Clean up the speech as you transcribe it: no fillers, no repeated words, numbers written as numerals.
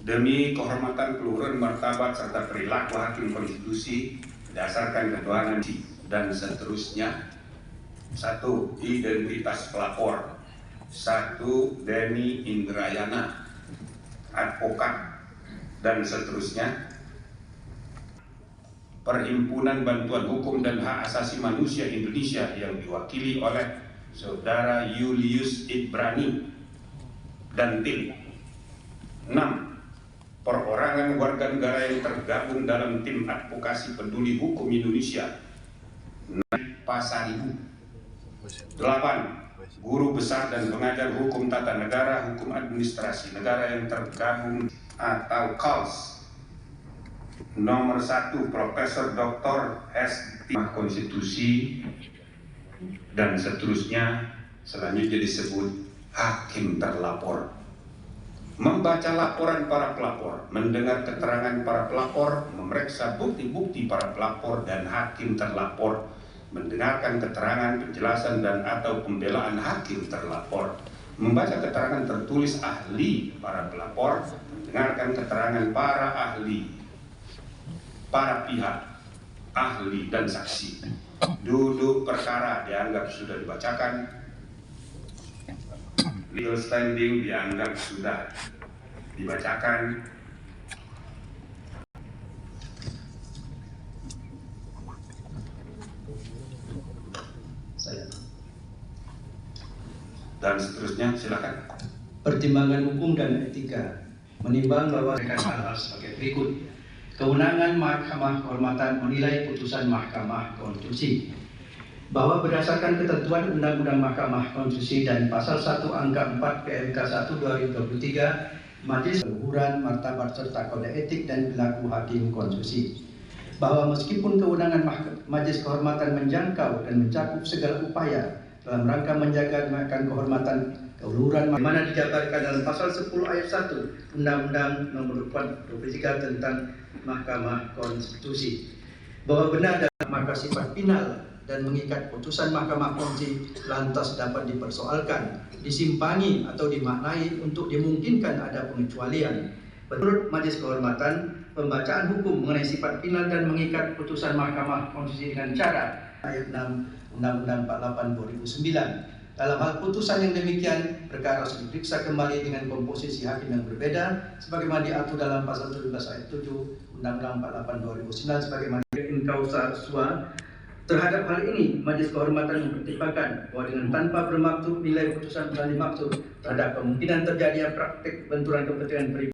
Demi kehormatan, keluhuran, martabat, serta perilaku hakim konstitusi berdasarkan ketuhanan dan seterusnya. 1. Identitas pelapor. 1. Denny Indrayana, advokat, dan seterusnya. Perhimpunan Bantuan Hukum dan Hak Asasi Manusia Indonesia yang diwakili oleh Saudara Julius Ibrani dan tim. 6. Perorangan warga negara yang tergabung dalam tim advokasi peduli hukum Indonesia Pasaribu. 8. Guru besar dan pengajar hukum tata negara, hukum administrasi negara yang tergabung atau KALS. Nomor 1, Profesor Dr. S. Konstitusi dan seterusnya. Selanjutnya disebut hakim terlapor. Membaca laporan para pelapor, mendengar keterangan para pelapor, memeriksa bukti-bukti para pelapor dan hakim terlapor, mendengarkan keterangan, penjelasan dan atau pembelaan hakim terlapor, membaca keterangan tertulis ahli para pelapor, mendengarkan keterangan para ahli, para pihak, ahli dan saksi. Duduk perkara dianggap sudah dibacakan. Legal standing dianggap sudah dibacakan. Dan seterusnya, silakan. Pertimbangan hukum dan etika menimbang bahwa hal-hal sebagai berikut. Kewenangan Mahkamah Kehormatan menilai putusan Mahkamah Konstitusi bahwa berdasarkan ketentuan Undang-Undang Mahkamah Konstitusi dan Pasal 1 Angka 4 PMK 1 2023, Majelis Keluhuran, Martabat serta Kode Etik dan Perilaku Hakim Konstitusi, bahwa meskipun kewenangan Majelis Kehormatan menjangkau dan mencakup segala upaya dalam rangka menjaga kehormatan keluhuran, mana dijabarkan dalam Pasal 10 Ayat 1 Undang-Undang Nomor 23 tentang Mahkamah Konstitusi, bahwa benar dan maka sifat final dan mengikat putusan Mahkamah Konstitusi lantas dapat dipersoalkan, disimpangi atau dimaknai untuk dimungkinkan ada pengecualian. Menurut Majelis Kehormatan, pembacaan hukum mengenai sifat final dan mengikat putusan Mahkamah Konstitusi dengan cara ayat 6 Undang-Undang 48 2009. Dalam hal putusan yang demikian, perkara harus diperiksa kembali dengan komposisi hakim yang berbeda sebagaimana diatur dalam Pasal 17 ayat 7 Undang-Undang 48 2009 sebagaimana in causa sua. Terhadap hal ini, Majelis Kehormatan mempertimbangkan bahwa dengan tanpa bermaksud nilai putusan telah dimaksud terhadap kemungkinan terjadinya praktik benturan kepentingan pribadi